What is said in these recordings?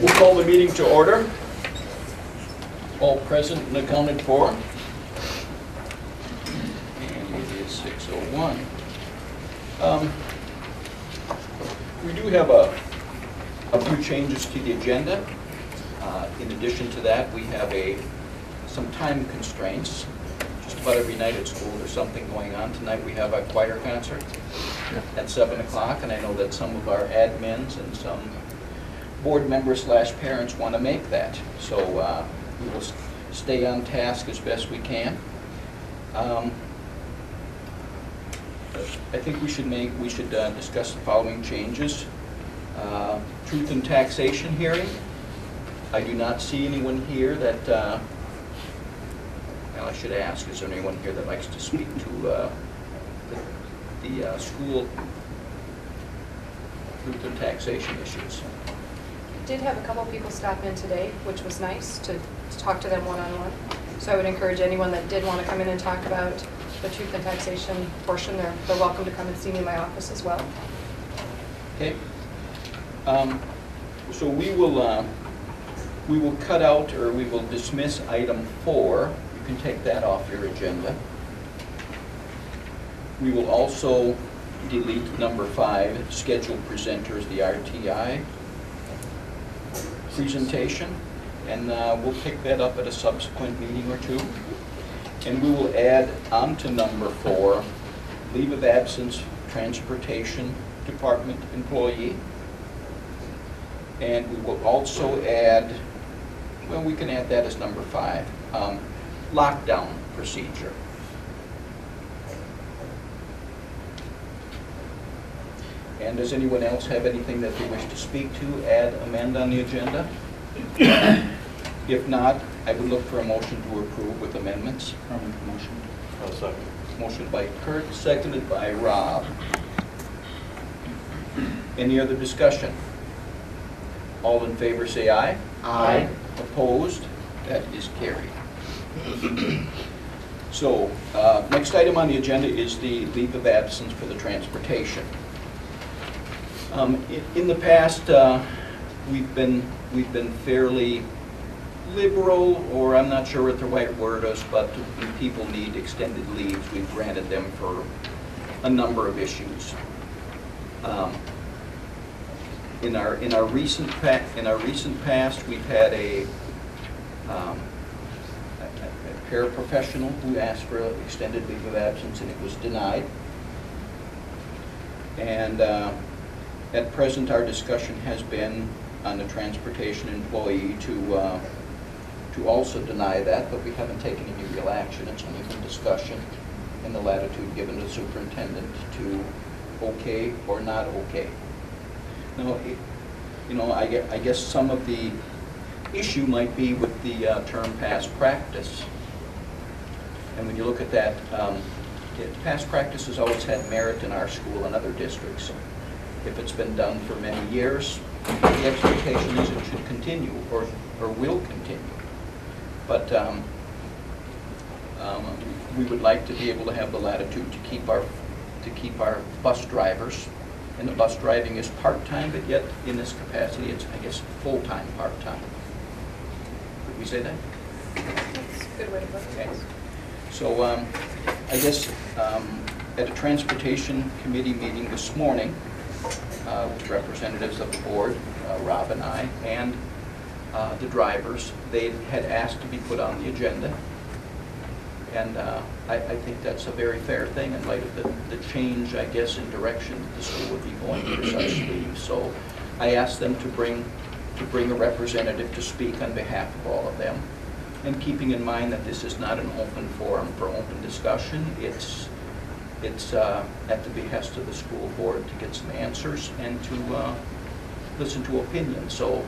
We'll call the meeting to order. All present and accounted for. And it is 6:01. We do have a few changes to the agenda. In addition to that, we have some time constraints. Just about every night at school there's something going on. Tonight we have a choir concert at 7 o'clock, and I know that some of our admins and some board members / parents want to make that. So we will stay on task as best we can. I think we should discuss the following changes. Truth and taxation hearing. I do not see anyone here that, well, I should ask, is there anyone here that likes to speak to the school truth and taxation issues? Did have a couple people stop in today, which was nice to talk to them one-on-one. So I would encourage anyone that did want to come in and talk about the truth and taxation portion, they're welcome to come and see me in my office as well. Okay. So we will cut out, or we will dismiss item 4. You can take that off your agenda. We will also delete number 5, scheduled presenters, the RTI presentation, and we'll pick that up at a subsequent meeting or two. And we will add onto number 4, leave of absence, transportation department employee. And we will also add, well, we can add that as number 5, lockdown procedure. And does anyone else have anything that they wish to speak to, add, amend on the agenda? If not, I would look for a motion to approve with amendments. I'll make the motion. I'll second. Motion by Kurt, seconded by Rob. Any other discussion? All in favor say aye. Aye. Opposed? That is carried. So, next item on the agenda is the leave of absence for the transportation. In the past, we've been fairly liberal, or I'm not sure what the right word is, but when people need extended leaves, we've granted them for a number of issues. In our recent past, we've had a paraprofessional who asked for an extended leave of absence, and it was denied. And at present, our discussion has been on the transportation employee to also deny that, but we haven't taken any real action. It's only been discussion and the latitude given to the superintendent to okay or not okay. Now, I guess some of the issue might be with the term past practice. And when you look at that, past practice has always had merit in our school and other districts. If it's been done for many years, the expectation is it should continue or will continue. But we would like to be able to have the latitude to keep our bus drivers. And the bus driving is part-time, but yet in this capacity, it's, I guess, full-time, part-time. Could we say that? That's a good way to put it. Okay. So I guess at a transportation committee meeting this morning, with representatives of the board, Rob and I, and the drivers, they had asked to be put on the agenda. And I think that's a very fair thing in light of the change, I guess, in direction that the school would be going for such leave. So I asked them to bring a representative to speak on behalf of all of them. And keeping in mind that this is not an open forum for open discussion, it's at the behest of the school board to get some answers and to listen to opinions. So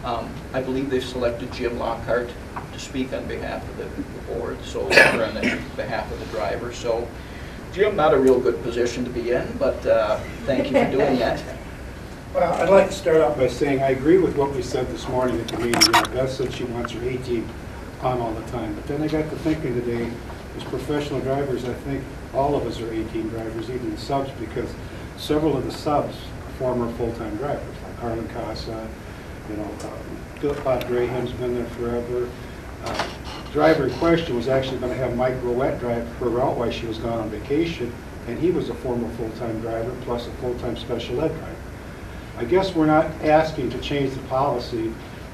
I believe they've selected Jim Lockhart to speak on behalf of the board, so or on behalf of the driver. So Jim, not a real good position to be in, but thank you for doing that. Well, I'd like to start off by saying I agree with what we said this morning at the meeting. Beth said she wants her 18 on all the time. But then I got to thinking today, as professional drivers, I think all of us are 18 drivers, even the subs, because several of the subs are former full-time drivers, like Harlan Casa, You know, Bob Graham's been there forever. Driver in question was actually going to have Mike Rowett drive her route while she was gone on vacation, and he was a former full-time driver plus a full-time special ed driver. I guess we're not asking to change the policy.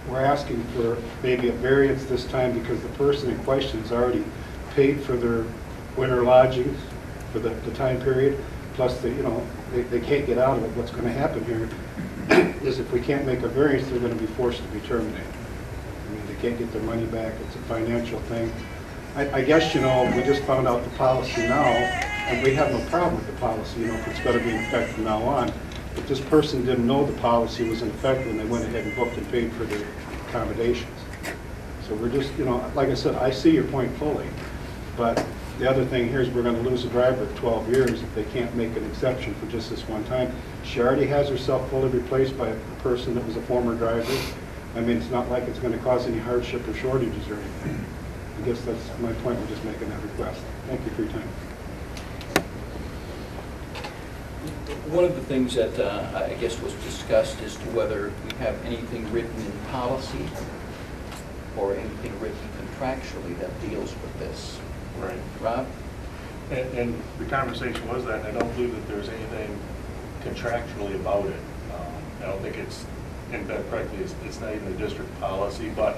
We're asking for maybe a variance this time because the person in question has already paid for their winter lodgings for the time period, plus they can't get out of it. What's going to happen here is if we can't make a variance, they're going to be forced to be terminated. I mean, they can't get their money back. It's a financial thing. I guess, we just found out the policy now, and we have no problem with the policy, if it's going to be in effect from now on. But this person didn't know the policy was in effect when they went ahead and booked and paid for their accommodations. So we're just, like I said, I see your point fully. But the other thing here is we're going to lose a driver at 12 years if they can't make an exception for just this one time. She already has herself fully replaced by a person that was a former driver. I mean, it's not like it's going to cause any hardship or shortages or anything. I guess that's my point. We're just making that request. Thank you for your time. One of the things that I guess was discussed as to whether we have anything written in policy or anything written contractually that deals with this. Right. Rob? And the conversation was that, and I don't believe that there's anything contractually about it. I don't think it's, and that correctly, it's not even the district policy, but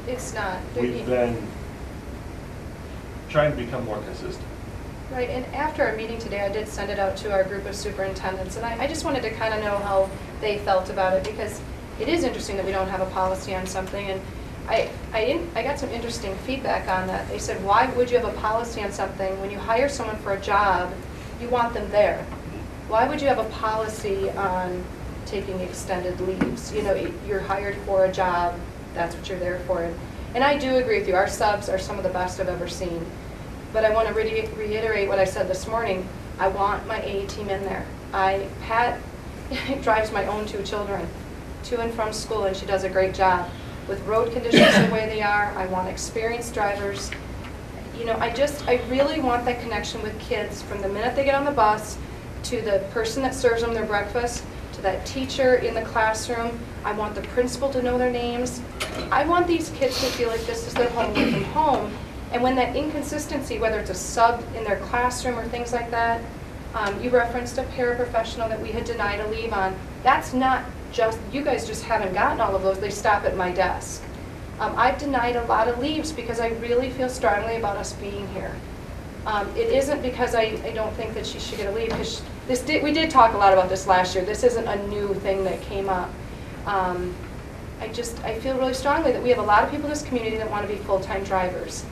It's not. we've been trying to become more consistent. Right, and after our meeting today, I did send it out to our group of superintendents, and I just wanted to kind of know how they felt about it, because it is interesting that we don't have a policy on something, and I got some interesting feedback on that. They said, why would you have a policy on something when you hire someone for a job, you want them there? Why would you have a policy on taking extended leaves? You're hired for a job, that's what you're there for. And I do agree with you, our subs are some of the best I've ever seen. But I want to reiterate what I said this morning. I want my A team in there. Pat drives my own 2 children to and from school, and she does a great job. With road conditions the way they are, I want experienced drivers. I really want that connection with kids from the minute they get on the bus to the person that serves them their breakfast, to that teacher in the classroom. I want the principal to know their names. I want these kids to feel like this is their home away from home. And when that inconsistency, whether it's a sub in their classroom or things like that, you referenced a paraprofessional that we had denied a leave on. That's not just, you guys just haven't gotten all of those. They stop at my desk. I've denied a lot of leaves because I really feel strongly about us being here. It isn't because I don't think that she should get a leave, because we did talk a lot about this last year. This isn't a new thing that came up. I feel really strongly that we have a lot of people in this community that want to be full-time drivers.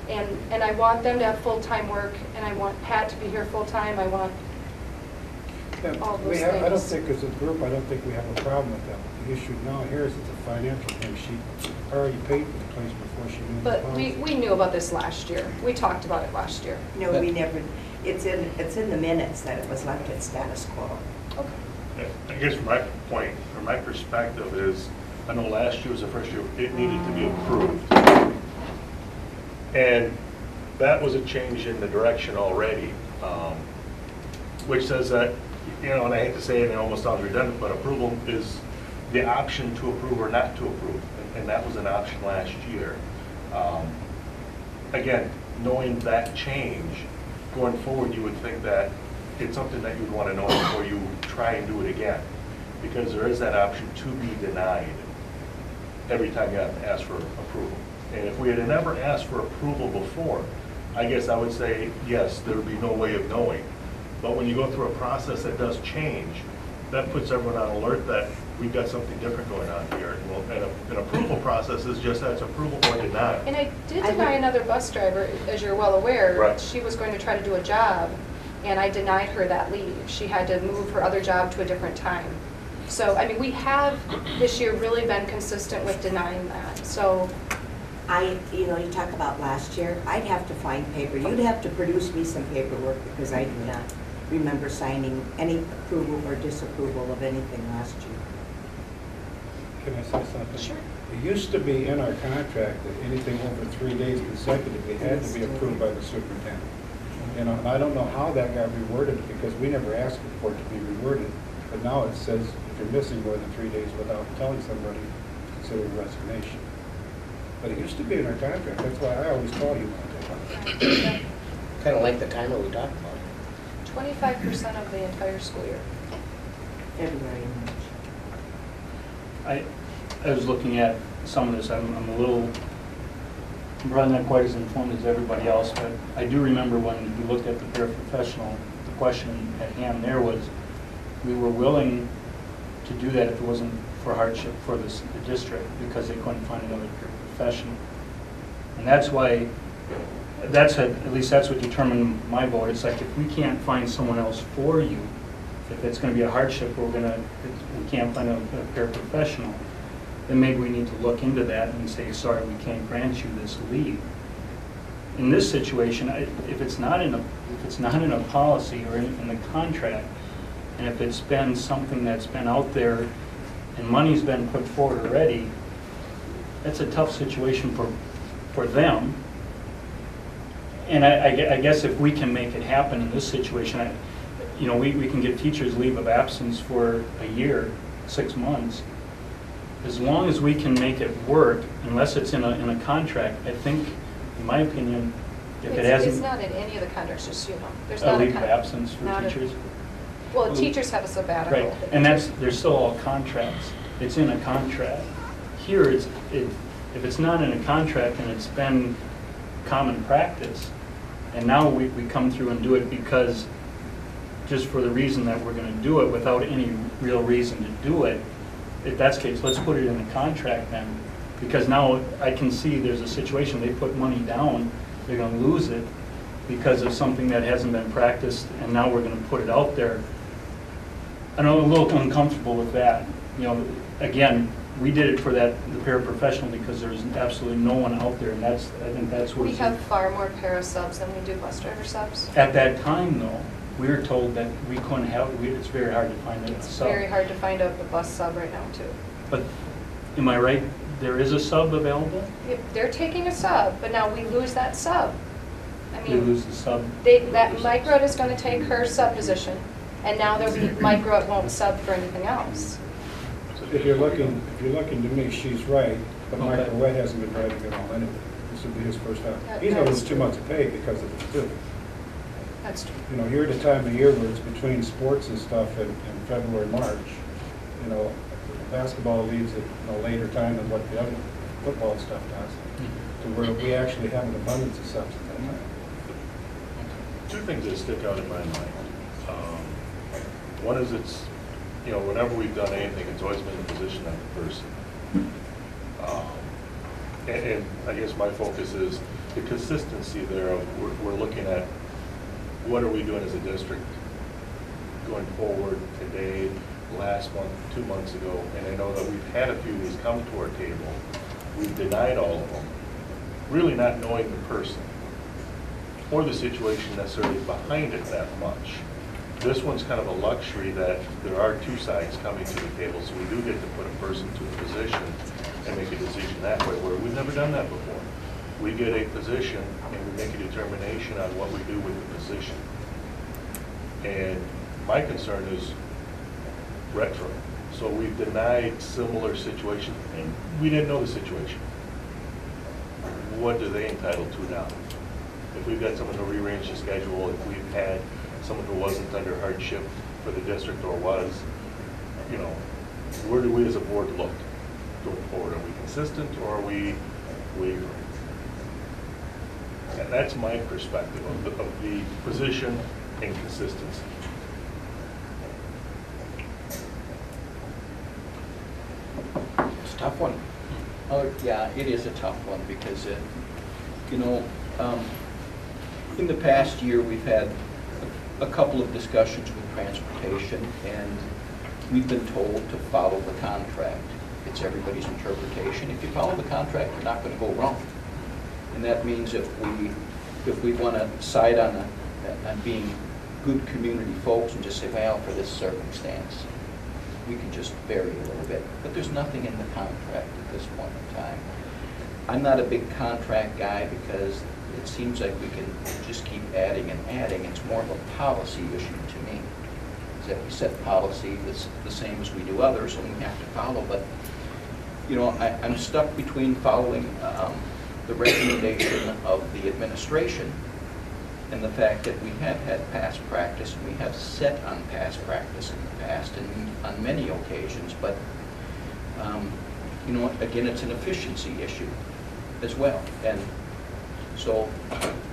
And I want them to have full-time work, and I want Pat to be here full-time. I want all those things. I don't think as a group, I don't think we have a problem with that. The issue now here is it's a financial thing. She already paid for the place before she knew the But policy. we knew about this last year. We talked about it last year. No, we never, it's in the minutes that it was left at status quo. Okay. I guess from my point, from my perspective is, I know last year was the first year it needed to be approved. And that was a change in the direction already, which says that, and I hate to say it, it almost sounds redundant, but approval is the option to approve or not to approve. And that was an option last year. Again, knowing that change, going forward, you would think that it's something that you'd want to know before you try and do it again. Because there is that option to be denied every time you have to ask for approval. And if we had never asked for approval before, I guess I would say, yes, there would be no way of knowing. But when you go through a process that does change, that puts everyone on alert that we've got something different going on here. And an approval process is just that, it's approval or denial. And I did deny another bus driver, as you're well aware. Right. She was going to try to do a job, and I denied her that leave. She had to move her other job to a different time. So, I mean, we have this year really been consistent with denying that. So, You talk about last year, I'd have to find paper. You'd have to produce me some paperwork because I do not remember signing any approval or disapproval of anything last year. Can I say something? Sure. It used to be in our contract that anything over 3 days consecutively had to be approved by the superintendent. And I don't know how that got reworded because we never asked for it to be reworded. But now it says if you're missing more than 3 days without telling somebody, considered resignation. But it used to be in our contract, that's why I always call you on that. Kind of like the timer we talked about. 25% of the entire school year. February and March. I was looking at some of this, I'm probably not quite as informed as everybody else, but I do remember when we looked at the paraprofessional, the question at hand there was, we were willing to do that if it wasn't for hardship for the district, because they couldn't find another paraprofessional. And that's why, at least that's what determined my vote. It's like, if we can't find someone else for you, if it's going to be a hardship, we can't find a paraprofessional, then maybe we need to look into that and say, sorry, we can't grant you this leave. In this situation, if it's not in a policy or in the contract, and if it's been something that's been out there and money's been put forward already, that's a tough situation for them. And I guess if we can make it happen in this situation, we can give teachers leave of absence for a year, 6 months. As long as we can make it work, unless it's in a contract, I think, in my opinion, if it hasn't... It's not in any of the contracts, just so you know. There's a not leave of absence for teachers? Well, teachers have a sabbatical. Right, and they're still all contracts. It's in a contract. Here, if it's not in a contract and it's been common practice, and now we come through and do it because, just for the reason that we're going to do it without any real reason to do it, if that's the case, let's put it in the contract then. Because now I can see there's a situation, they put money down, they're going to lose it because of something that hasn't been practiced, and now we're going to put it out there. I'm a little uncomfortable with that. Again, we did it for the paraprofessional because there's absolutely no one out there, and I think that's what we have far more para subs than we do bus driver subs. At that time, though, we were told that we couldn't have, it's very hard to find a sub. Very hard to find a bus sub right now, too. But, am I right, there is a sub available? They're taking a sub, but now we lose that sub. I We mean, lose the sub. that Mike Rudd is going to take her sub position, and now there'll be Mike Rudd won't sub for anything else. If you're looking to me, she's right, but Okay. Michael Red hasn't been driving at all anyway. This will be his first time. He's That gonna is lose 2 true. months of pay because of it too. That's true. You're at a time of year where it's between sports and stuff in February, March. Basketball leaves at a later time than what the other football stuff does, to where we actually have an abundance of subs at that time. Two things that stick out in my mind. One is whenever we've done anything, it's always been the position of the person. And I guess my focus is the consistency there of we're looking at what are we doing as a district going forward today, last month, 2 months ago, and I know that we've had a few of these come to our table. We've denied all of them, really not knowing the person or the situation necessarily behind it that much. This one's kind of a luxury that there are two sides coming to the table, so we do get to put a person to a position and make a decision that way, where we've never done that before. We get a position and we make a determination on what we do with the position. And my concern is retro. So we've denied similar situations, and we didn't know the situation. What are they entitled to now? If we've got someone to rearrange the schedule, if we've had someone who wasn't under hardship for the district or was, where do we as a board look going forward? Are we consistent or are we wavering? And that's my perspective of the position and consistency. It's a tough one. Oh, yeah, it is a tough one because, in the past year, we've had a couple of discussions with transportation, and we've been told to follow the contract. It's everybody's interpretation. If you follow the contract, you're not going to go wrong. And that means if we want to side on being good community folks and just say, well, for this circumstance, we can just vary a little bit. But there's nothing in the contract at this point in time. I'm not a big contract guy because it seems like we can just keep adding and adding. It's more of a policy issue to me. Is that we set policy that's the same as we do others, and we have to follow. But you know, I'm stuck between following the recommendation of the administration and the fact that we have had past practice, and we have set on past practice in the past and on many occasions, but you know, again, it's an efficiency issue as well. And so,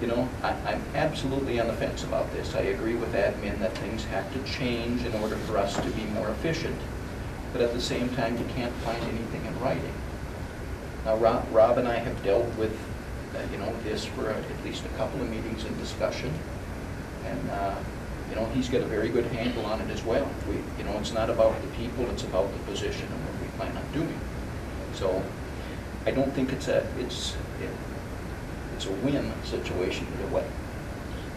you know, I'm absolutely on the fence about this. I agree with admin that things have to change in order for us to be more efficient, but at the same time, you can't find anything in writing. Now, Rob and I have dealt with, you know, this for at least a couple of meetings in discussion, and you know, he's got a very good handle on it as well. You know, it's not about the people; it's about the position and what we plan on doing. So, I don't think it's a win situation either way.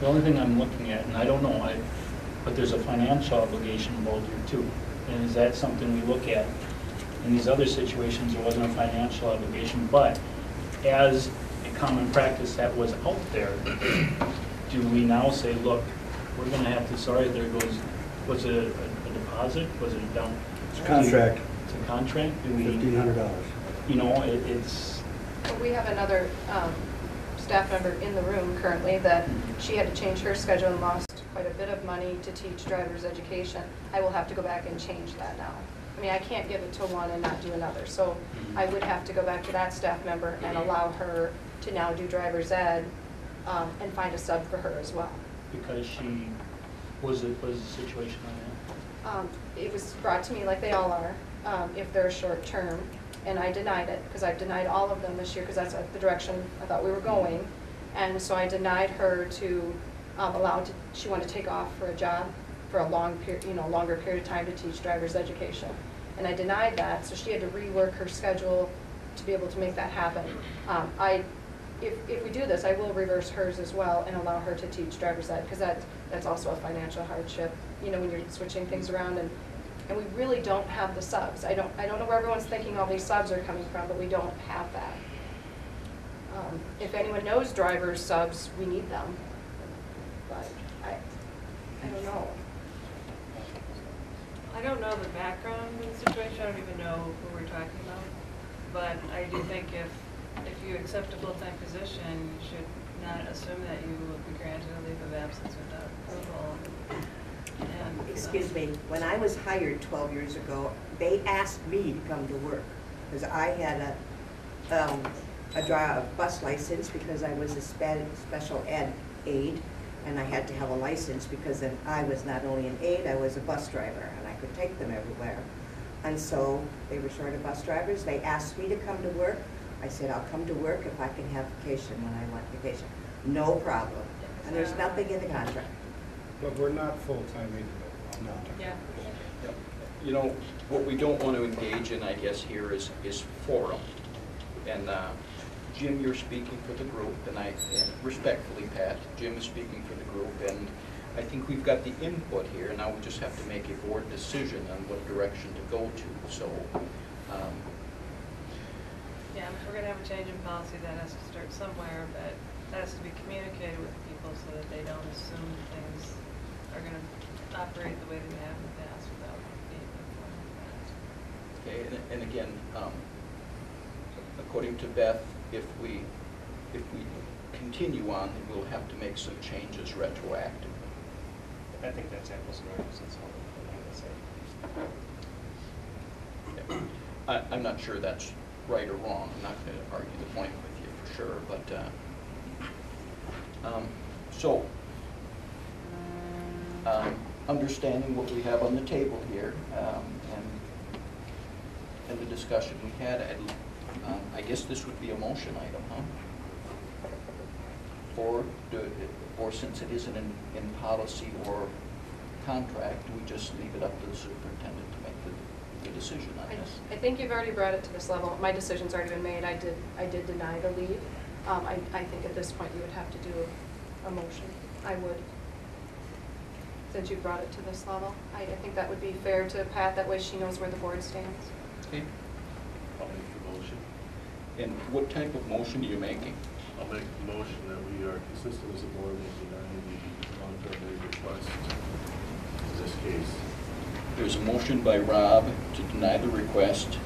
The only thing I'm looking at, and I don't know, but there's a financial obligation involved here too. And is that something we look at? In these other situations, there wasn't a financial obligation, but as a common practice that was out there, do we now say, look, we're going to have to, sorry, there goes, was it a deposit? Was it a down? It's a contract. It's a contract? Do we, $1,500. you know, it's... Well, we have another staff member in the room currently that she had to change her schedule and lost quite a bit of money to teach driver's education. I will have to go back and change that now. I mean, I can't give it to one and not do another. So I would have to go back to that staff member and allow her to now do driver's ed and find a sub for her as well. Because she, was the situation on It was brought to me like they all are, if they're short term. And I denied it, because I've denied all of them this year, because that's the direction I thought we were going. And so I denied her to she wanted to take off for a job for a long period, you know, longer period of time to teach driver's education. And I denied that, so she had to rework her schedule to be able to make that happen. If we do this, I will reverse hers as well and allow her to teach driver's ed, because that's also a financial hardship, you know, when you're switching things around. And we really don't have the subs. I don't know where everyone's thinking all these subs are coming from, but we don't have that. If anyone knows drivers subs, we need them. But I don't know. I don't know the background of the situation. I don't even know who we're talking about. But I do think if you accept a full-time position, you should not assume that you will be granted a leave of absence without approval. And, Excuse me, when I was hired 12 years ago, they asked me to come to work because I had a bus license because I was a special ed aide, and I had to have a license because then I was not only an aide, I was a bus driver, and I could take them everywhere. And so they were short of bus drivers. They asked me to come to work. I said, I'll come to work if I can have vacation when I want vacation. No problem. And there's nothing in the contract. But we're not full-time either. No. yeah. Yep. You know, what we don't want to engage in, I guess, here is forum. And Jim, you're speaking for the group, and respectfully, Pat, Jim is speaking for the group, and I think we've got the input here. Now we just have to make a board decision on what direction to go to. So, Yeah, if we're going to have a change in policy, that has to start somewhere, but that has to be communicated with people so that they don't assume things are going to operate the way they have in the past without being informed. okay, and again, according to Beth, if we continue on, then we'll have to make some changes retroactively. I think that's apples and oranges, that's all I'm going to say. I'm not sure that's right or wrong. I'm not going to argue the point with you for sure, but understanding what we have on the table here and the discussion we had, I guess this would be a motion item, huh? Or since it isn't in policy or contract, we just leave it up to the superintendent to make the decision on this. I think you've already brought it to this level. My decision's already been made. I did deny the leave. I think at this point you would have to do a motion. I would. Since you brought it to this level. I think that would be fair to Pat. That way she knows where the board stands. Okay. I'll make the motion. And what type of motion are you making? I'll make the motion that we are consistent as a board with denying the long-term leave request in this case. There's a motion by Rob to deny the request.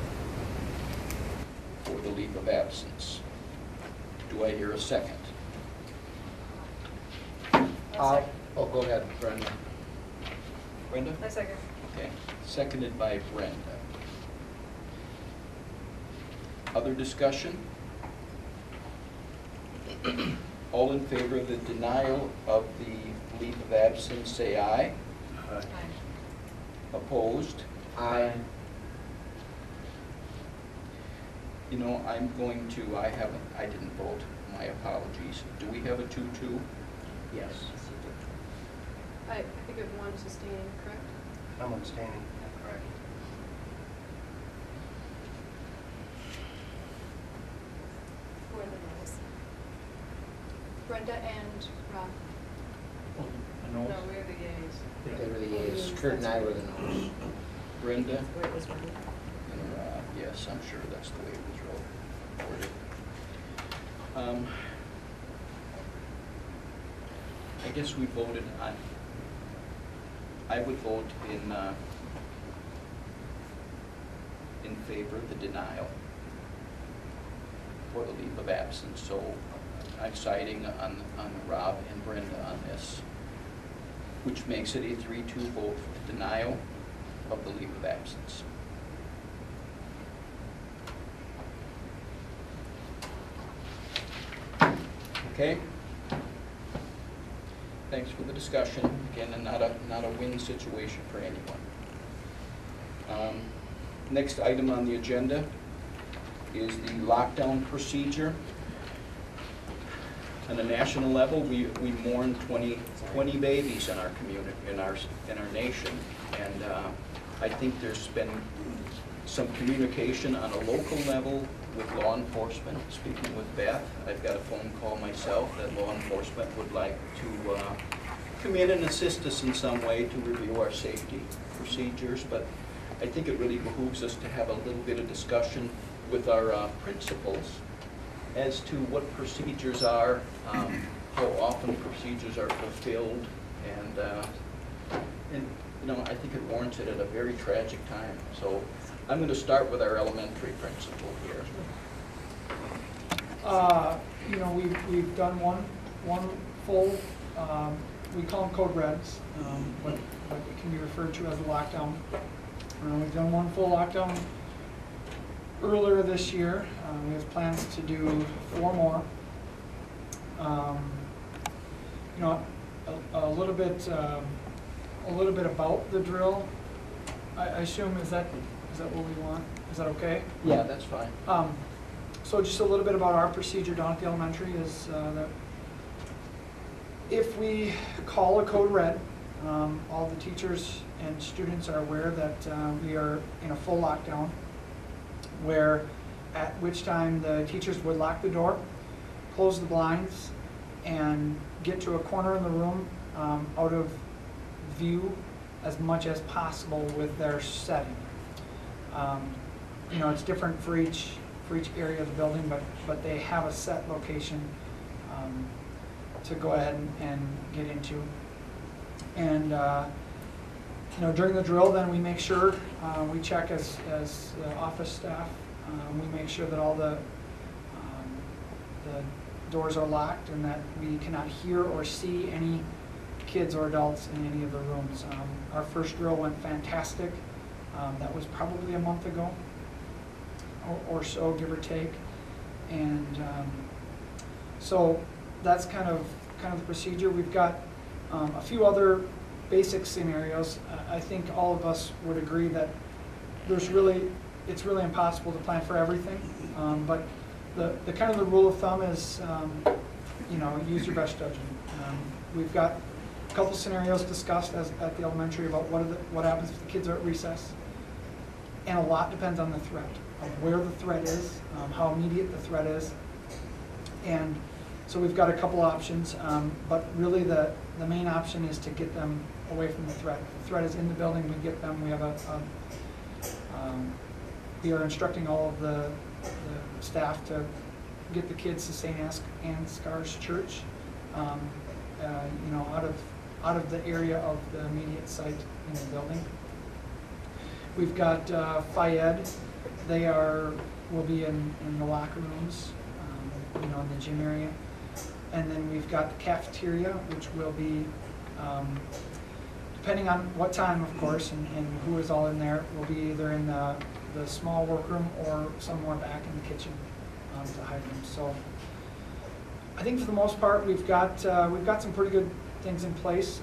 the leave of absence. Do I hear a second? Oh, go ahead, Brenda. Brenda? I second. Okay, seconded by Brenda. Other discussion? All in favor of the denial of the leave of absence, say aye. Aye. Opposed? Aye. You know, I'm going to, I didn't vote, my apologies. Do we have a 2-2? Yes. I think we have one sustaining, correct? I'm abstaining. Correct. Who are the noes? Brenda and Rob. A no? No, we're the yeas. They were the yeas. Kurt and I were the noes. Brenda? Where it was written. And yes, I'm sure that's the way it was worded. I guess we voted on, I would vote in favor of the denial for the leave of absence. So I'm siding on Rob and Brenda on this, which makes it a 3-2 vote for the denial of the leave of absence. Okay? Thanks for the discussion. Again, and not a win situation for anyone. Next item on the agenda is the lockdown procedure. On a national level, we mourn 20 babies in our community, in our nation, and I think there's been some communication on a local level with law enforcement. Speaking with Beth, I've got a phone call myself that law enforcement would like to come in and assist us in some way to review our safety procedures, but I think it really behooves us to have a little bit of discussion with our principals as to what procedures are, how often procedures are fulfilled, and you know, I think it warrants it at a very tragic time. So I'm going to start with our elementary principal here. You know, we've done one full, we call them code reds, but it can be referred to as a lockdown. We've done one full lockdown earlier this year. We have plans to do 4 more. You know, a little bit about the drill. I assume is that what we want? Is that okay? Yeah, that's fine. So just a little bit about our procedure down at the elementary is that if we call a code red, all the teachers and students are aware that we are in a full lockdown, where at which time the teachers would lock the door, close the blinds, and get to a corner in the room out of view as much as possible with their setting. You know, it's different for each area of the building, but they have a set location to go ahead and get into. And you know, during the drill, then we make sure we check as office staff. We make sure that all the doors are locked and that we cannot hear or see any kids or adults in any of the rooms. Our first drill went fantastic. That was probably a month ago or so, give or take. And so that's kind of the procedure. We've got a few other basic scenarios. I think all of us would agree that it's really impossible to plan for everything. But the kind of the rule of thumb is, you know, use your best judgment. We've got a couple scenarios discussed at the elementary about what happens if the kids are at recess, and a lot depends on the threat, of where the threat is, how immediate the threat is, and so we've got a couple options. But really, the main option is to get them away from the threat. If the threat is in the building, we get them. We have we are instructing all of the staff to get the kids to St. Ansgar's Church, you know, out of the area of the immediate site in the building. We've got Fayed will be in the locker rooms, in the gym area. And then we've got the cafeteria, which will be, depending on what time, of course, and who is all in there, will be either in the small workroom or somewhere back in the kitchen to hide them. So I think for the most part, we've got some pretty good things in place.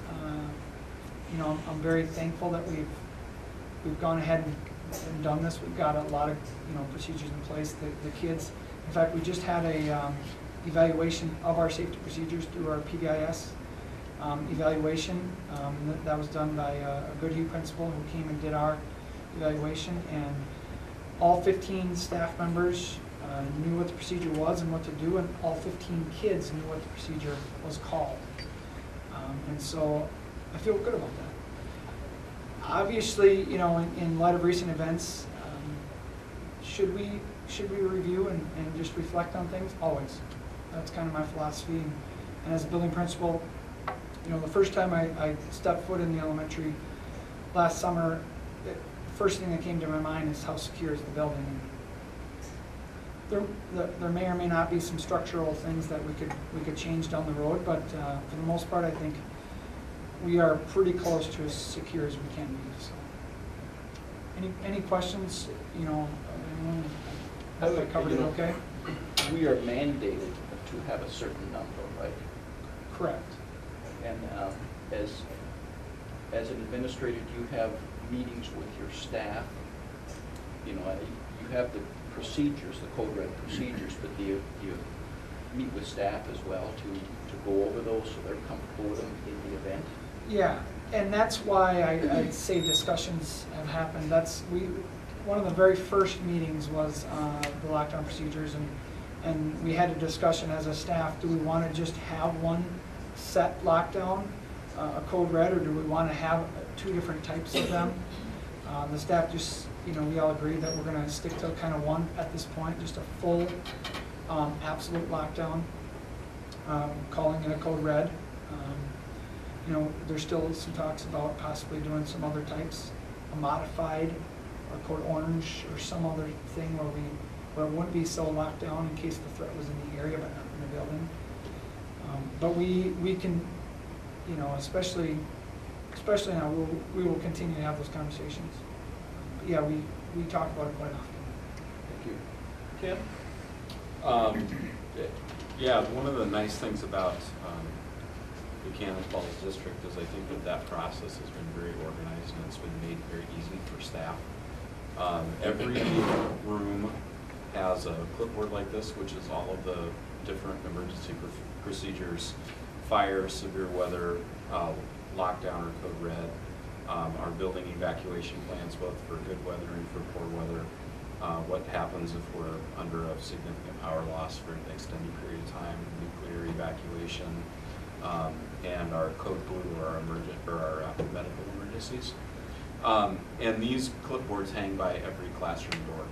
I'm very thankful that we've gone ahead and done this. We've got a lot of procedures in place. The kids, in fact, we just had a evaluation of our safety procedures through our PBIS evaluation. That was done by a Goodhue principal who came and did our evaluation, and all 15 staff members knew what the procedure was and what to do, and all 15 kids knew what the procedure was called. And so I feel good about that. Obviously, in light of recent events, should we review and just reflect on things? Always. That's kind of my philosophy. And as a building principal, the first time I stepped foot in the elementary last summer, the first thing that came to my mind is how secure is the building. There may or may not be some structural things that we could change down the road, but for the most part, I think we are pretty close to as secure as we can be. So, any questions? I hope I covered it okay. We are mandated to have a certain number, right? Correct. And as an administrator, do you have meetings with your staff? You have the procedures, the code red procedures, but do you meet with staff as well to go over those so they're comfortable with them in the event? Yeah, and that's why I say discussions have happened. One of the very first meetings was the lockdown procedures, and we had a discussion as a staff, do we want to just have one set lockdown, a code red, or do we want to have two different types of them? The staff just, we all agreed that we're going to stick to kind of one at this point, just a full absolute lockdown, calling it a code red. There's still some talks about possibly doing some other types, a modified or code orange or some other thing where it wouldn't be so locked down in case the threat was in the area but not in the building. But we can, especially now, we will continue to have those conversations. But yeah, we talk about it quite often. Thank you. Tim? Yeah, one of the nice things about Buchanan Falls District is I think that process has been very organized and it's been made very easy for staff. Every room has a clipboard like this, which is all of the different emergency procedures, fire, severe weather, lockdown or code red, our building evacuation plans both for good weather and for poor weather, what happens if we're under a significant power loss for an extended period of time, nuclear evacuation, and our code blue or our medical emergencies. And these clipboards hang by every classroom door.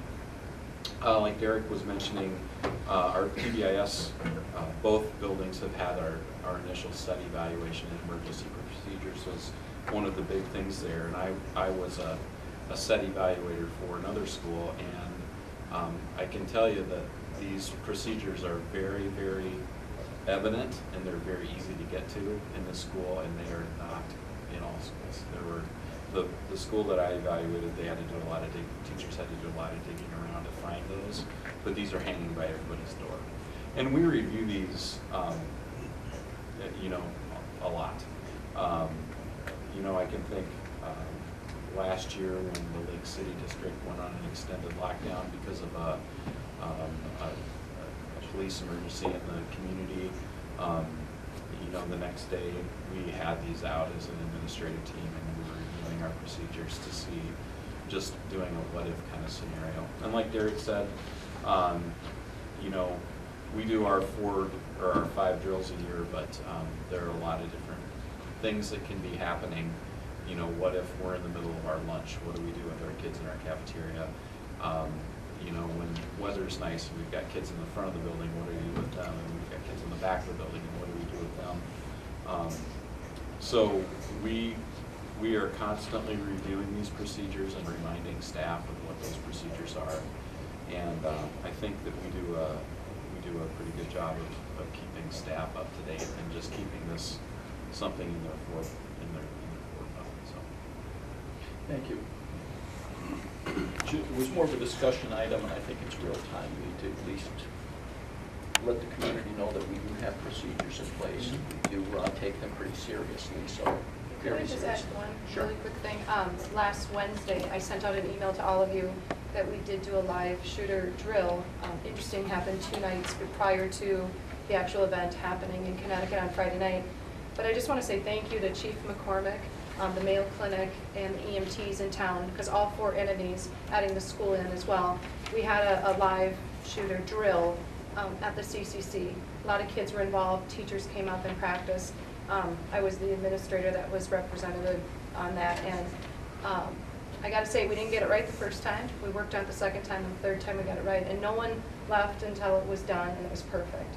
Like Derek was mentioning, our PBIS, both buildings have had our initial set evaluation and emergency procedures was one of the big things there. And I was a set evaluator for another school, and I can tell you that these procedures are very, very evident and they're very easy to get to in the school, and they are not in all schools. There were the school that I evaluated, they had to do a lot of teachers had to do a lot of digging around to find those, but these are hanging by everybody's door. And we review these, a lot. I can think last year when the Lake City District went on an extended lockdown because of a police emergency in the community. The next day we had these out as an administrative team, and we were reviewing our procedures to see, just doing a what if kind of scenario. And like Derek said, we do our 4 or our 5 drills a year, but there are a lot of different things that can be happening. What if we're in the middle of our lunch? What do we do with our kids in our cafeteria? When weather's nice and we've got kids in the front of the building, what do we do with them? And we've got kids in the back of the building, and what do we do with them? So we We are constantly reviewing these procedures and reminding staff of what those procedures are. And I think that we do a pretty good job of keeping staff up to date and just keeping this something in their forefront. So. Thank you. It was more of a discussion item, and I think it's real timely to at least let the community know that we do have procedures in place. We do take them pretty seriously, so Could I very just add seriously. one Sure. really quick thing? Last Wednesday, I sent out an email to all of you that we did do a live shooter drill. Interesting, happened 2 nights prior to the actual event happening in Connecticut on Friday night. But I just want to say thank you to Chief McCormick, the Mayo Clinic, and the EMTs in town, because all 4 entities, adding the school in as well, we had a live shooter drill at the CCC. A lot of kids were involved, teachers came up and practiced. I was the administrator that was representative on that, and I got to say, we didn't get it right the first time. We worked on it the second time, and the third time we got it right, and no one left until it was done, and it was perfect.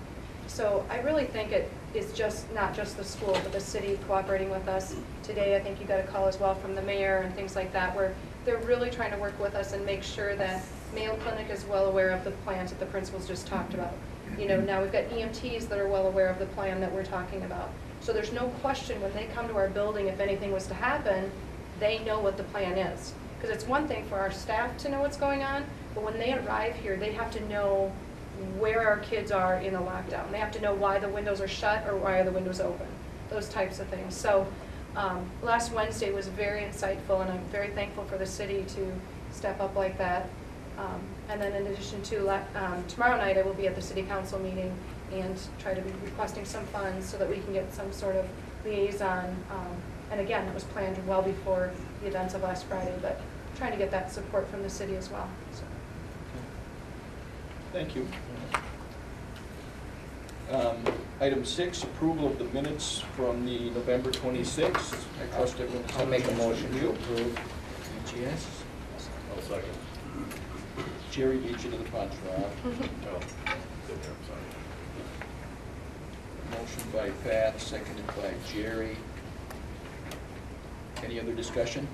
So I really think it is just not just the school, but the city cooperating with us. Today, I think you got a call as well from the mayor and things like that, where they're really trying to work with us and make sure that Mayo Clinic is well aware of the plans that the principals just talked about. You know, now we've got EMTs that are well aware of the plan that we're talking about. So there's no question when they come to our building, if anything was to happen, they know what the plan is. Because it's one thing for our staff to know what's going on, but when they arrive here, they have to know where our kids are in a lockdown. They have to know why the windows are shut or why are the windows open, those types of things. So last Wednesday was very insightful, and I'm very thankful for the city to step up like that. And then in addition to tomorrow night, I will be at the city council meeting and try to be requesting some funds so that we can get some sort of liaison. And again, it was planned well before the events of last Friday, but trying to get that support from the city as well. So. Thank you. Item 6, approval of the minutes from the November 26th. I trust everyone. I'll make a motion to You. approve. Yes. I'll second. Jerry beat you to the punch, Rob. Oh, I'm sorry. Motion by Pat, seconded by Jerry. Any other discussion?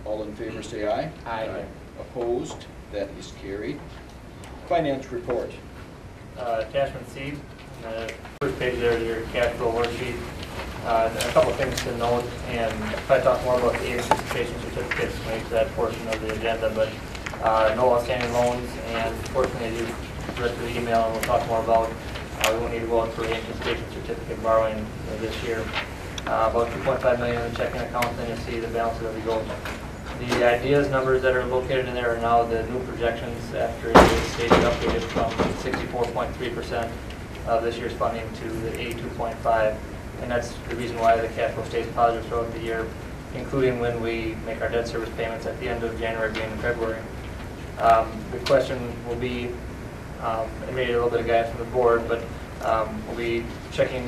All in favor say aye. Aye. Opposed? That is carried. Finance report. Attachment C, first page there is your cash flow worksheet. A couple things to note, and if I talk more about the aid anticipation certificates, make that portion of the agenda, but no outstanding loans, and fortunately, as you read through the email, and we'll talk more about, we won't need to go out for the anticipation certificate borrowing this year. About $2.5 million in the checking account, then you'll see the balances as we go. The ideas numbers that are located in there are now the new projections after the state updated from 64.3% of this year's funding to the 82.5%. And that's the reason why the cash flow stays positive throughout the year, including when we make our debt service payments at the end of January, beginning of February. The question will be, and maybe a little bit of guidance from the board, but we'll be changing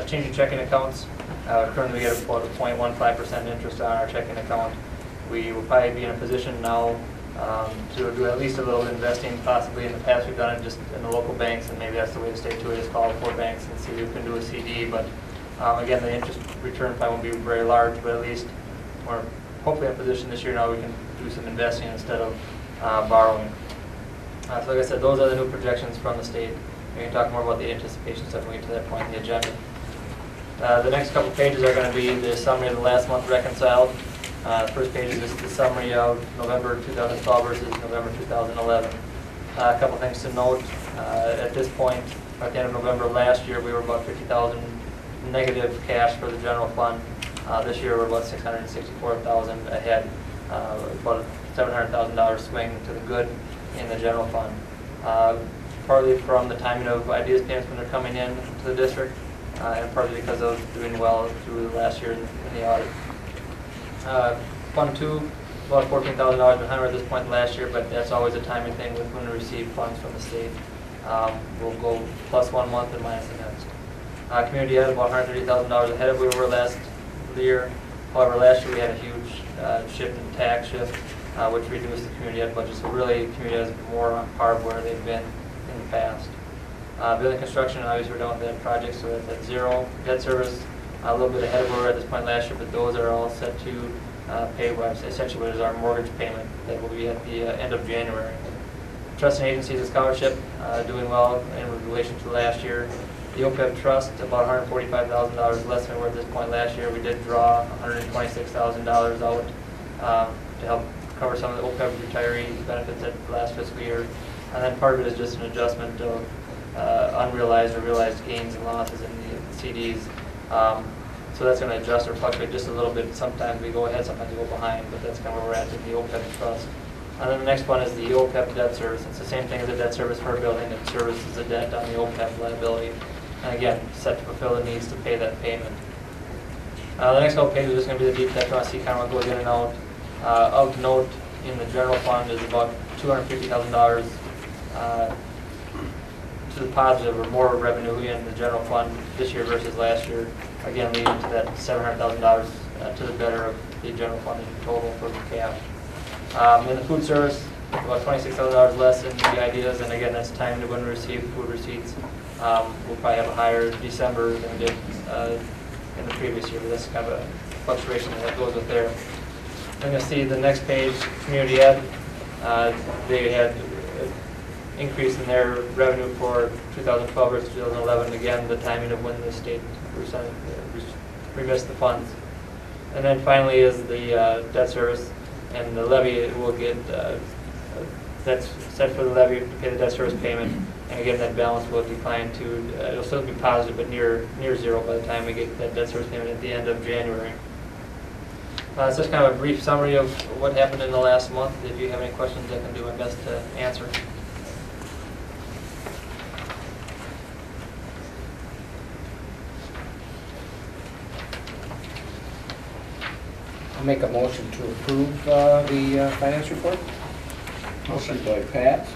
checking accounts. Currently we get about a 0.15% interest on our checking account. We will probably be in a position now to do at least a little investing. Possibly in the past we've done it just in the local banks, and maybe that's the way to stay to it, is call 4 banks and see if we can do a CD. But again, the interest return probably won't be very large, but at least we're hopefully in a position this year now we can do some investing instead of borrowing. So like I said, those are the new projections from the state. We can talk more about the anticipation stuff when we get to that point in the agenda. The next couple pages are going to be the summary of the last month reconciled. The first page is just the summary of November 2012 versus November 2011. A couple things to note. At this point, at the end of November last year, we were about $50,000 negative cash for the general fund. This year, we're about $664,000 ahead, about a $700,000 swing to the good in the general fund. Partly from the timing of ideas payments when they're coming in to the district, and partly because of doing well through the last year in the audit. Fund 2, about $14,000 behind at this point last year, but that's always a timing thing with when we receive funds from the state. We'll go plus 1 month and minus the next. Community ed about $130,000 ahead of where we were last year. However, last year we had a huge shift in tax shift, which reduced the community ed budget. So really, community ed is more on par of where they've been in the past. Building construction, obviously we're done with that project, so that's at 0. Debt service a little bit ahead of where we were at this point last year, but those are all set to pay essentially what is our mortgage payment that will be at the end of January. Trust and agencies and scholarship doing well in relation to last year. The OPEB trust, about $145,000 less than we were at this point last year. We did draw $126,000 out to help cover some of the OPEB retiree benefits at the last fiscal year. And then part of it is just an adjustment of unrealized or realized gains and losses in the CDs. So that's going to adjust or fluctuate just a little bit. Sometimes we go ahead, sometimes we go behind, but that's kind of where we're at in the OPEB trust. And then the next one is the OPEB debt service. It's the same thing as the debt service for a building. It services the debt on the OPEB liability. And again, set to fulfill the needs to pay that payment. The next couple pages is just going to be the deep dive. See kind of what goes in and out. Of note, in the general fund is about $250,000 to the positive, or more revenue in the general fund this year versus last year. Again, leading to that $700,000 to the better of the general fund in total for the cash. In the food service, about $26,000 less in the ideas, and again, that's time to when we receive food receipts. We'll probably have a higher December than we did in the previous year, but that's kind of a fluctuation that goes with there. I'm going to see the next page, community ed. They had an increase in their revenue for 2012 versus 2011. Again, the timing of when the state remissed the funds. And then finally is the debt service, and the levy will get, that's set for the levy to pay the debt service payment. And again, that balance will decline to, it'll still be positive, but near zero by the time we get that debt service payment at the end of January. It's just kind of a brief summary of what happened in the last month. If you have any questions, I can do my best to answer. I'll make a motion to approve the finance report. Motion by Pat.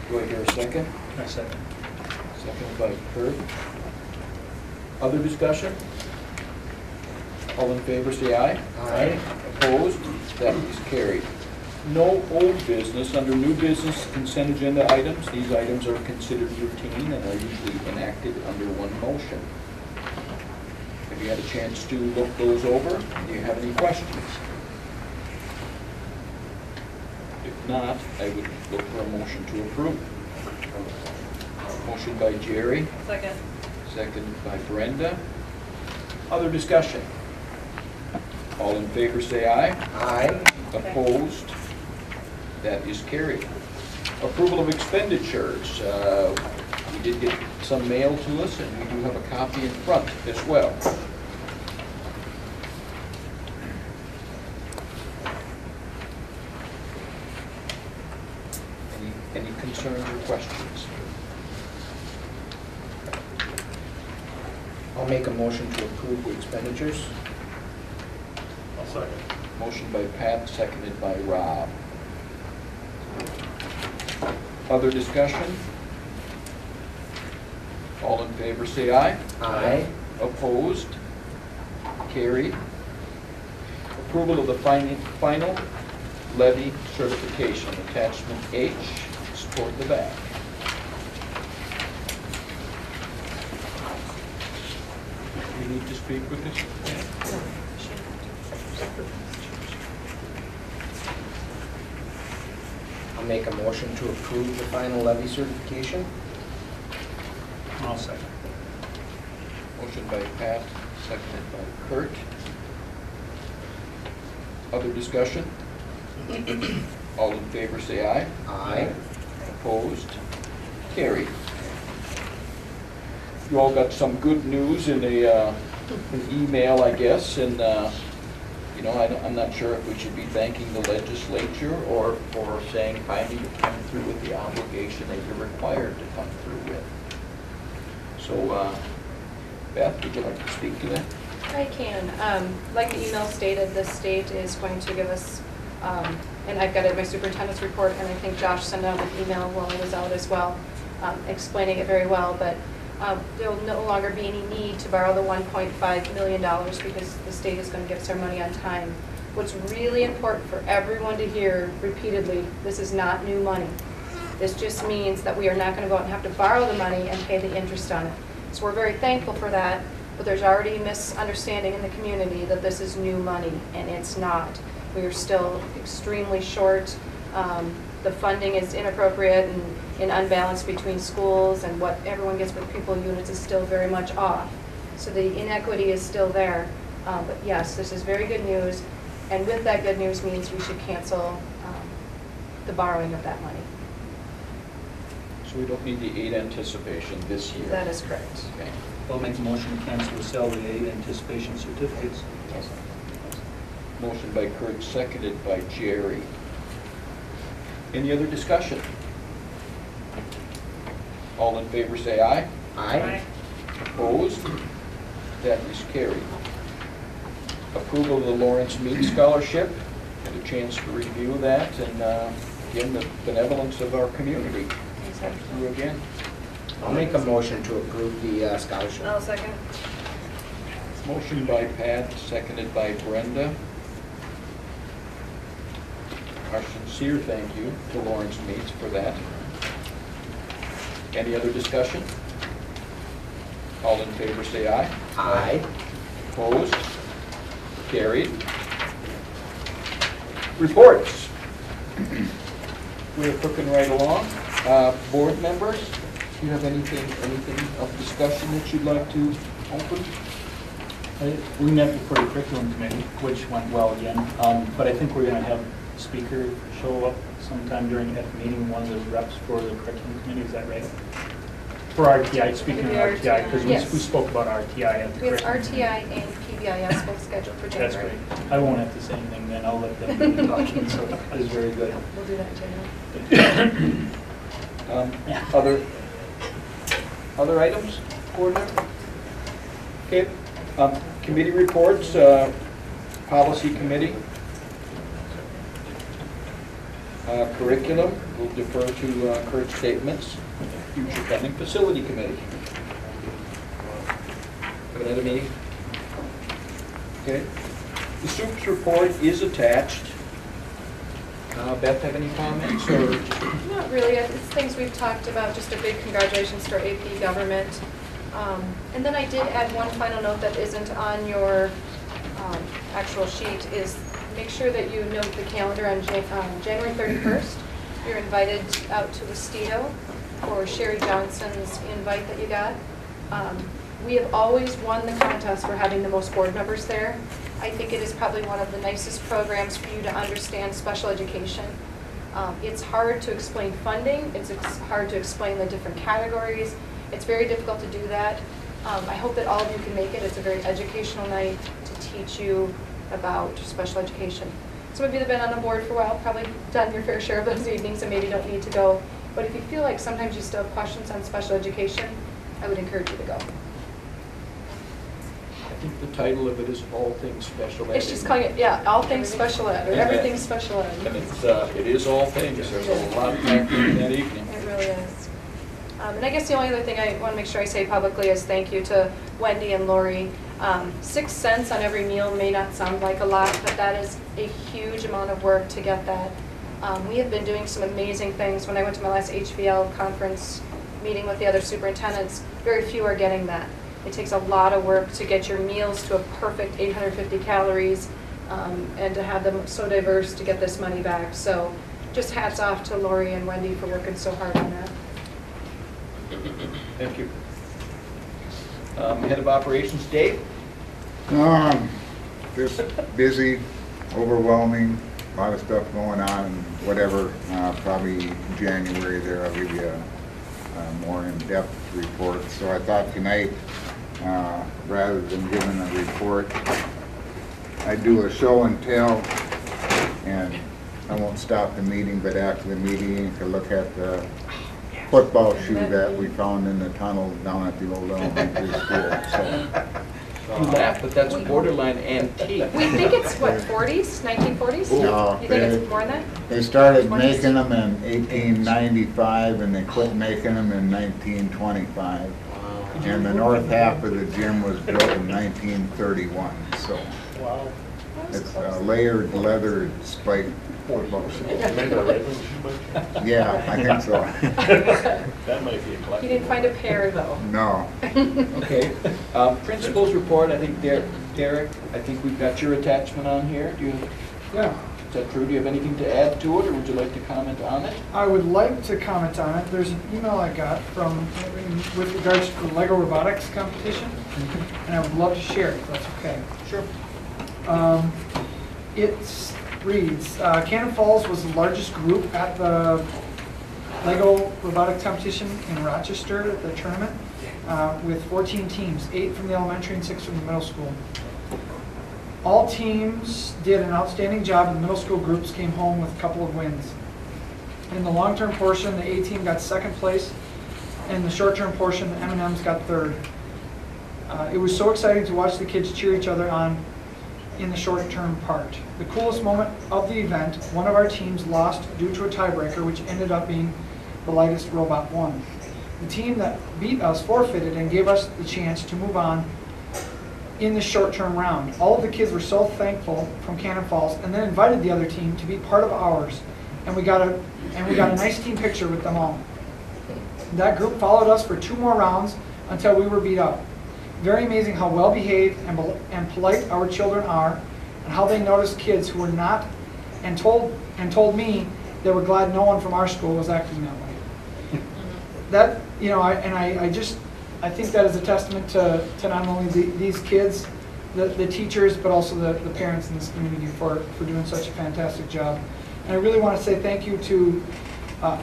Do I hear a second? A second. Second by Kurt. Other discussion? All in favor, say aye. Aye. Opposed? That is carried. No old business. Under new business consent agenda items, these items are considered routine and are usually enacted under one motion. Have you had a chance to look those over? Do you have any questions? If not, I would look for a motion to approve. Motion by Jerry, Second. second by Brenda. Other discussion? All in favor say aye. Aye. Opposed? That is carried. Approval of expenditures. We did get some mail to us, and we do have a copy in front as well. Any concerns or questions? I'll make a motion to approve the expenditures. I'll second. Motion by Pat, seconded by Rob. Other discussion? All in favor say aye. Aye. Opposed? Carried. Approval of the final levy certification, attachment H, is toward the back. We need to speak with this? I'll make a motion to approve the final levy certification. I'll second. Motion by Pat, seconded by Kurt. Other discussion? All in favor say aye. Aye. Opposed? Carried. You all got some good news in an email, I guess, and you know, I'm not sure if we should be thanking the legislature or for saying finally you've come through with the obligation that you're required to come through with. So, Beth, would you like to speak to that? I can. Like the email stated, the state is going to give us, and I've got it in my superintendent's report, and I think Josh sent out an email while I was out as well, explaining it very well, but there will no longer be any need to borrow the $1.5 million because the state is going to give us our money on time. What's really important for everyone to hear repeatedly, this is not new money. This just means that we are not going to go out and have to borrow the money and pay the interest on it. So we're very thankful for that. but there's already misunderstanding in the community that this is new money, and it's not. We are still extremely short. The funding is inappropriate and unbalanced between schools, and what everyone gets for pupil units is still very much off. So the inequity is still there. But yes, this is very good news, and with that good news means we should cancel the borrowing of that money. So we don't need the aid anticipation this year? That is correct. Okay. I'll make a motion to cancel the salary aid anticipation certificates. Motion by Kurt, seconded by Jerry. Any other discussion? All in favor say aye. Aye. Opposed? That is carried. Approval of the Lorentz Mead Scholarship. Had a chance to review that, and again, the benevolence of our community. Thank you again. I'll make a motion to approve the scholarship. I'll second. Motion by Pat, seconded by Brenda. Our sincere thank you to Lorentz Meads for that. Any other discussion? All in favor say aye. Aye. Opposed? Carried. Reports. We're cooking right along. Board members, do you have anything of discussion that you'd like to open? We met before the curriculum committee, which went well again, but I think we're going to have a speaker show up sometime during that meeting, one of the reps for the curriculum committee, is that right? For RTI, speaking of RTI, because Yes. we spoke about RTI at the We have curriculum. RTI and PBIS both scheduled for That's January. great. I won't have to say anything then, I'll let them do the talking, so that is very good. We'll do that in January. Other items, board member? Okay, committee reports, policy committee. Curriculum, we'll defer to Kurt's statements. Future pending facility committee. Have another meeting? Okay. The SOOPS report is attached. Beth, have any comments or? Not really, it's things we've talked about, just a big congratulations to our AP government. And then I did add one final note that isn't on your actual sheet, is make sure that you note the calendar on January 31st. You're invited out to Westito for Sherry Johnson's invite that you got. We have always won the contest for having the most board members there. I think it is probably one of the nicest programs for you to understand special education. It's hard to explain funding. It's hard to explain the different categories. It's very difficult to do that. I hope that all of you can make it. It's a very educational night to teach you about special education. Some of you that have been on the board for a while probably done your fair share of those evenings and maybe don't need to go. But if you feel like sometimes you still have questions on special education, I would encourage you to go. I think the title of it is All Things Special Ed. It's just calling it, yeah, all things special ed, or everything special ed. And it is all things. There's a lot packed in that evening. It really is. And I guess the only other thing I want to make sure I say publicly is thank you to Wendy and Lori. 6 cents on every meal may not sound like a lot, but that is a huge amount of work to get that. We have been doing some amazing things. When I went to my last HVL conference meeting with the other superintendents, very few are getting that. It takes a lot of work to get your meals to a perfect 850 calories and to have them so diverse to get this money back. So just hats off to Lori and Wendy for working so hard on that. Thank you. Head of Operations, Dave? Just busy, overwhelming, a lot of stuff going on, whatever. Probably in January there I'll give you a more in-depth report. So I thought tonight, rather than giving a report, I'd do a show and tell, and I won't stop the meeting, but after the meeting you can look at the football shoe that we found in the tunnel down at the old elementary school. You laugh, but that's borderline antique. We think it's, what, 40s, 1940s? No, You think it's more than that? They started making them in 1895 and they quit making them in 1925. And the north half of the gym was built in 1931, so. Wow. It's a layered leather spike $4. Maybe a red one. Yeah, I think so. That might be a collectible. You didn't find a pair, though. No. Okay. Principal's report, I think Derek, I think we've got your attachment on here. Yeah. Is that true? Do you have anything to add to it, or would you like to comment on it? I would like to comment on it. There's an email I got with regards to the Lego robotics competition, and I would love to share it, if that's okay. Sure. It reads, Cannon Falls was the largest group at the Lego robotics competition in Rochester at the tournament, with 14 teams, 8 from the elementary and 6 from the middle school. All teams did an outstanding job, and the middle school groups came home with a couple of wins. In the long-term portion, the A team got second place, and the short-term portion, the M&Ms got third. It was so exciting to watch the kids cheer each other on in the short-term part. The coolest moment of the event, one of our teams lost due to a tiebreaker, which ended up being the lightest robot won. The team that beat us forfeited and gave us the chance to move on in the short-term round. All of the kids were so thankful from Cannon Falls, and then invited the other team to be part of ours, and we got a nice team picture with them all. That group followed us for 2 more rounds until we were beat up. Very amazing how well behaved and polite our children are, and how they noticed kids who were not, and told me they were glad no one from our school was acting that way. That, you know, I think that is a testament to not only these kids, the teachers, but also the parents in this community for doing such a fantastic job. And I really want to say thank you to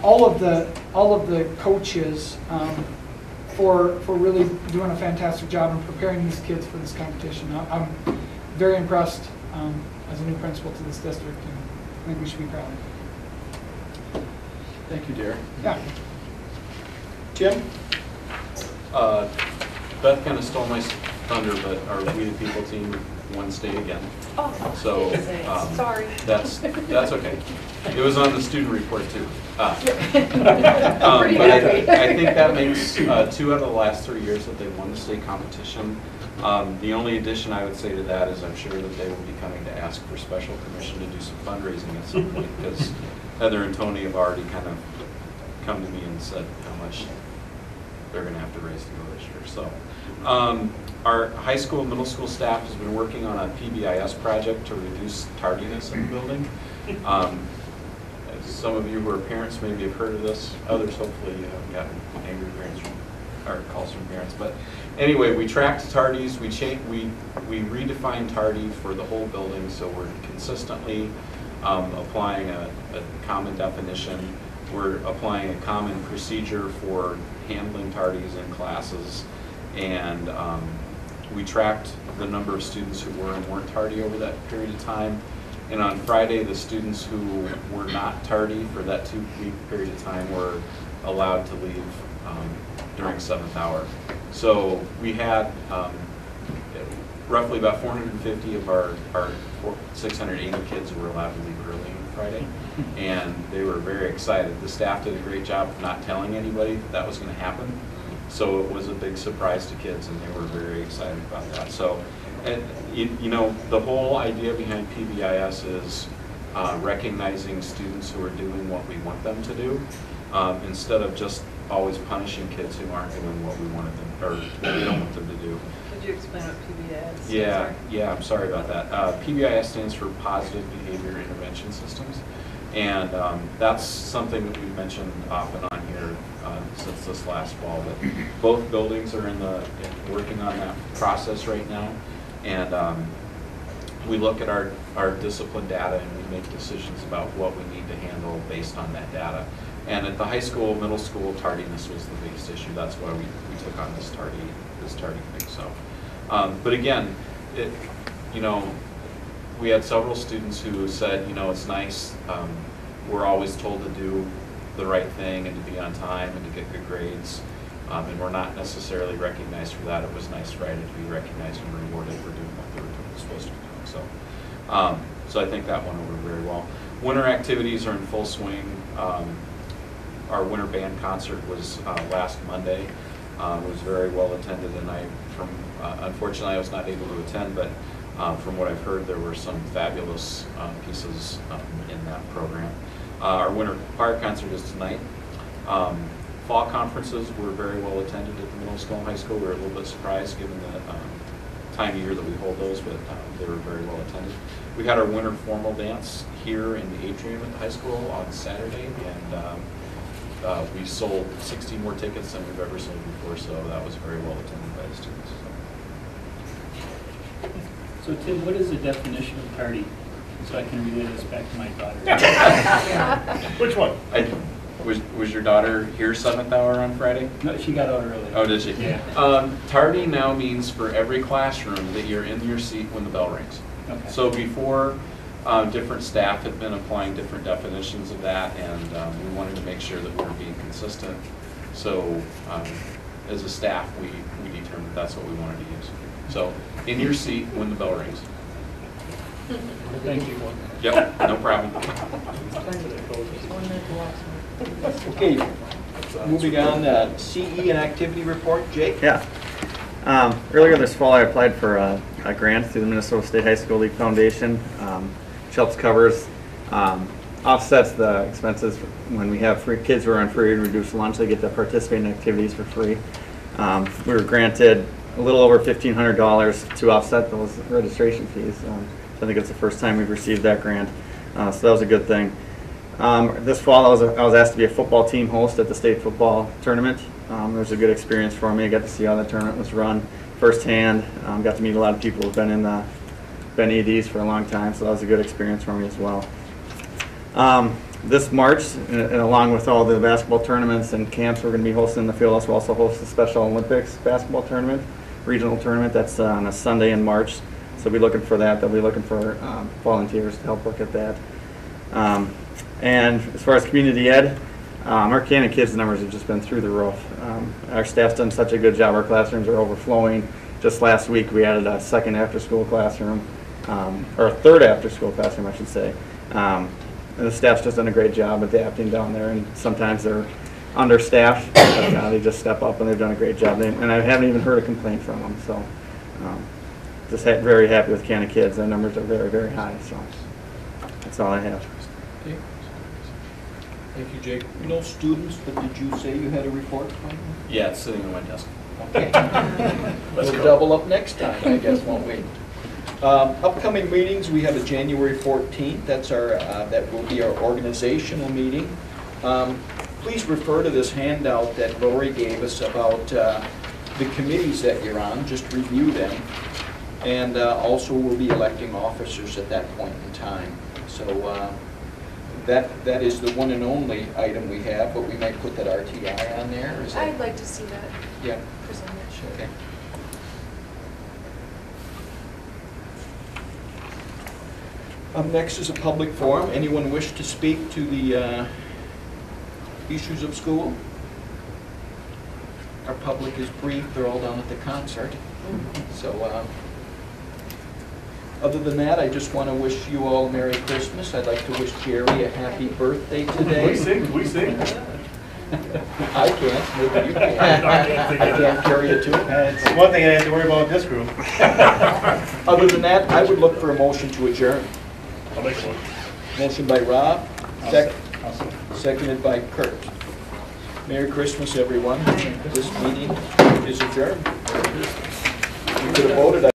all of the coaches for really doing a fantastic job in preparing these kids for this competition. I'm very impressed as a new principal to this district, and I think we should be proud. Thank you, Derek. Yeah. Jim? Beth kind of stole my thunder, but our We the People team won state again. Oh, So sorry. that's okay. It was on the student report too. Pretty But happy. I think that makes 2 out of the last 3 years that they won the state competition. The only addition I would say to that is I'm sure that they will be coming to ask for special permission to do some fundraising at some point, because Heather and Tony have already kind of come to me and said how much they're going to have to raise to go this year. So our high school and middle school staff has been working on a PBIS project to reduce tardiness in the building. Some of you who are parents maybe have heard of this. Others, hopefully, you haven't gotten angry parents or calls from parents. But anyway, we tracked tardies. We redefined tardy for the whole building, so we're consistently applying a common definition. We're applying a common procedure for handling tardies in classes, and we tracked the number of students who were and weren't tardy over that period of time. And on Friday, the students who were not tardy for that 2-week period of time were allowed to leave during 7th hour. So we had roughly about 450 of our 680 kids who were allowed to leave early on Friday, and they were very excited. The staff did a great job of not telling anybody that was going to happen, so it was a big surprise to kids, and they were very excited about that. So, you know, the whole idea behind PBIS is recognizing students who are doing what we want them to do, instead of just always punishing kids who aren't doing what we wanted them, or what we don't want them to do. Could you explain what PBIS stands for? Yeah, I'm sorry about that. PBIS stands for Positive Behavior Intervention Systems, and that's something that we've mentioned off and on here since this last fall. But both buildings are working on that process right now, and we look at our discipline data and we make decisions about what we need to handle based on that data. And at the high school, middle school, tardiness was the biggest issue. That's why we took on this tardy thing. So, but again, you know, we had several students who said, you know, it's nice. We're always told to do the right thing and to be on time and to get good grades, and we're not necessarily recognized for that. It was nice Friday to be recognized and rewarded for doing what they were supposed to be doing. So, so I think that went over very well. Winter activities are in full swing. Our winter band concert was last Monday. It was very well attended, and unfortunately I was not able to attend, but From what I've heard, there were some fabulous pieces in that program. Our winter choir concert is tonight. Fall conferences were very well attended at the middle school and high school. We were a little bit surprised given the time of year that we hold those, but they were very well attended. We had our winter formal dance here in the atrium at the high school on Saturday, and we sold 60 more tickets than we've ever sold before, so that was very well attended by the students. So Tim, what is the definition of tardy? So I can relay this back to my daughter. Which one? Was your daughter here 7th hour on Friday? No, she got out early. Oh, did she? Yeah. Tardy now means for every classroom that you're in your seat when the bell rings. Okay. So before, different staff had been applying different definitions of that, and we wanted to make sure that we were being consistent. So as a staff, we determined that's what we wanted to use. So in your seat when the bell rings. Thank you. Yep, no problem. Okay, moving on, CE and activity report, Jake? Yeah. Earlier this fall, I applied for a grant through the Minnesota State High School League Foundation, which helps covers, offsets the expenses when we have free kids who are on free and reduced lunch. They get to participate in activities for free. We were granted a little over $1,500 to offset those registration fees. I think it's the first time we've received that grant, so that was a good thing. This fall, I was asked to be a football team host at the state football tournament. It was a good experience for me. I got to see how the tournament was run firsthand. Got to meet a lot of people who've been EDs for a long time, so that was a good experience for me as well. This March, and along with all the basketball tournaments and camps we're going to be hosting in the field, we'll also host the Special Olympics basketball tournament, regional tournament. That's on a Sunday in March. So we'll be looking for that. They'll be looking for volunteers to help work at that. And as far as community ed, our Cannon Kids numbers have just been through the roof. Our staff's done such a good job. Our classrooms are overflowing. Just last week we added a second after-school classroom, or a third after-school classroom, I should say. And the staff's just done a great job adapting down there, and sometimes they're understaffed, but they just step up and they've done a great job. And I haven't even heard a complaint from them, so just very happy with Cannon Kids. Their numbers are very, very high, so that's all I have. Okay. Thank you, Jake. You know students, but did you say you had a report? Yeah, it's sitting on my desk. Okay. We'll double up next time, I guess, won't we? Upcoming meetings, we have a January 14th. That's that will be our organizational meeting. Please refer to this handout that Lori gave us about the committees that you're on. Just review them. And also we'll be electing officers at that point in time. So that is the one and only item we have, but we might put that RTI on there. Is that... I'd like to see that. Yeah. Presented. Okay. Up next is a public forum. Anyone wish to speak to the issues of school? Our public is brief. They're all down at the concert. So other than that, I just want to wish you all a Merry Christmas. I'd like to wish Jerry a happy birthday today. We sing. I can't, maybe you can. I can't carry a tune. It's one thing I have to worry about in this group. Other than that, I would look for a motion to adjourn. I'll make one. Motion by Rob, seconded by Kurt. Merry Christmas, everyone. This meeting is adjourned. We could have voted.